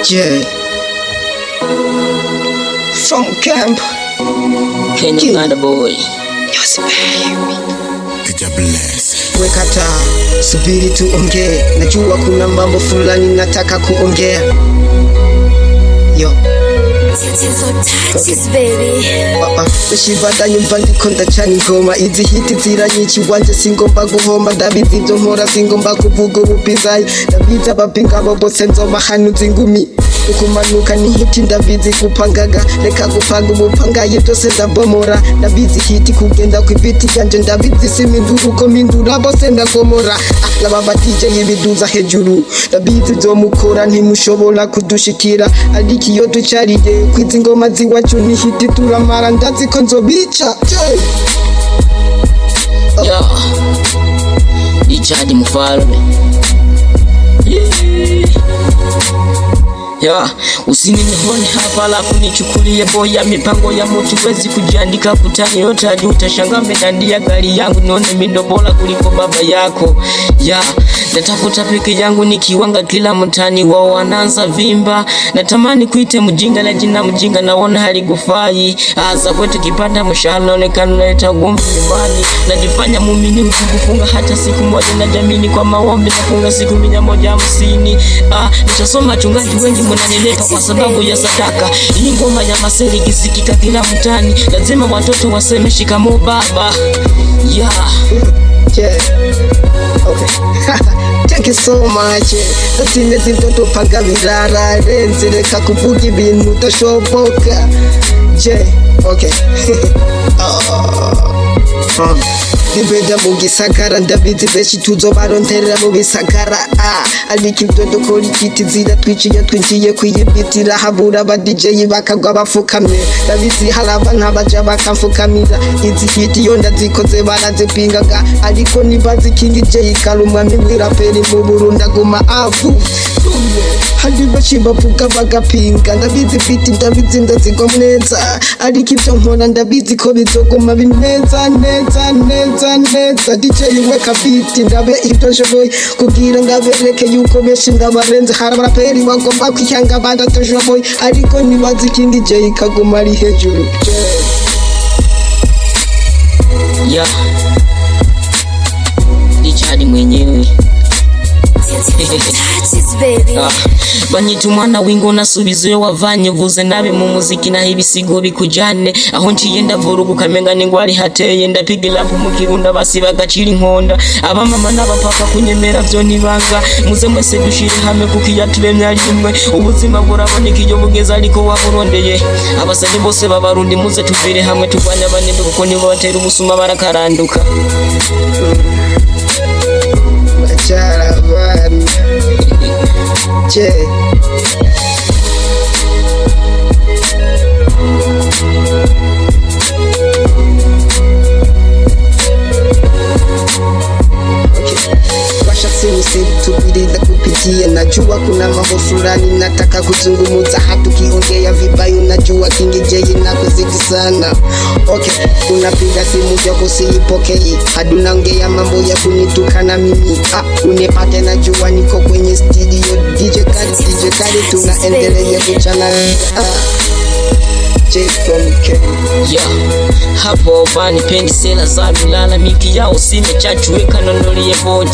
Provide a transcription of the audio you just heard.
J from camp Kenya Uganda boy. Yes baby. Picha bless. Weka taa, subiri tuongee. Najua kuna mambo fulani nataka kuongea. Yo Shibada nyumva ndiko ndacana ingoma. Izi hiti ziranyica iwanje singomba guhomba. Ndabizi ivyo nkora singomba kuvuga ububizayi. Ndabizi abapinga abo bose nzobahanuza ingumi. Ukumanuka ni hiti ndabizi gupangaga. Reka gupanga ubupangaye byose ndabomora. Ndabizi hiti kugenda kw'ibiti byanje. Ndabizi simindura uko mindura bose ndagomora. Nababa DJ yibiduza hejuru. Ndabizi vyomukora ntimushobora kudushikira. Ariko iyo ducariye kwizi ngoma ziwacu ni hiti turamara. Ndazi ko nzobica. Richard Mfalme. Usinihone hapa alafu nichukulie boya. Mipango ya mtu wezi kujiandika kutani yote hadi utashanga medandia gari yangu. Nione mindo bora kuliko baba yako. Natafuta peke yangu nikiwanga kila mtani wao wanaanza vimba. Natamani kuite mjinga na jina mjinga naona haligufai. Asa kwetu kipanda mshahara naonekana unaleta ugomvi nyumbani. Najifanya muumini kufunga hata siku moja na jamini kwa maombi nafunga siku 150. Nishasoma chungaji wengi mnanileta kwa sababu ya sadaka. Hii ngoma ya maseli kisikika kila mtani. Lazima watoto waseme shikamoo baba. Okay. Thank you so much. Nasinezi mtoto panga virara. Renzi reka kuvuga ibintu utashoboka. Okay. Nibeda mu gisagara ndabizi benshi tuzobaronterera mu bisagara. Ariko ibyo dukora ikiti zira twiciye twinjiye kwiyibitira. Habura aba DJ bakagwa bafukamye. Ndabizi haraba ntabaja bakamfukamira. Izi hiti yo ndazikoze barazipingaga. Ariko nibazi King J Kaluma mwiraperi mu Burundi aguma afu. Hadi bachi bavuga bagapinga. Ndabizi biti ndabizi ndazigwa neza. Ariko ibyo nkora ndabizi ko bizoguma bineza neza. DJ weka biti ndabe ibyo nshoboye kugira ngabereke yuko benshi ndabarenze. Hari abaraperi bagomba kwihanga abandi atashoboye. Ariko nibazi King J kaguma ari hejuru. Richard mwenyewe. Banyita umwana wingo nasubizo wavanye vuze nabe mu muziki na ibisigo bikujane. Aho nciye ndavuruga ukamenga ni ngwari hateye. Ndapiga lapu mu kirunda basi bagacira inkonda. Abamama n'abapapa kunyemera vyo nibanga. Muze mwese dushire hamwe kukiya turemya rimwe. Ubuzima buraboneka iyo bugeza ariko waburondeye. Abasani bose babarundi muze tuvire hamwe tugwanya abanembe kuko nibo batera ubusuma barakaranduka. Charavan tubirinda kupitia. Najua kuna mambo fulani nataka kuzungumuza. Hatukiongea vibaya najua King J nakuzidi sana. Unapiga simu yako siipokei. Hadi unaongea mambo ya kunitukana mimi. Unipate najua niko kwenye studio. DJ Kali tunaendelea kuchana. J from Kenya. Hapo bani pendi sela za bilala. Miki yao simechachuweka nonolie bodi.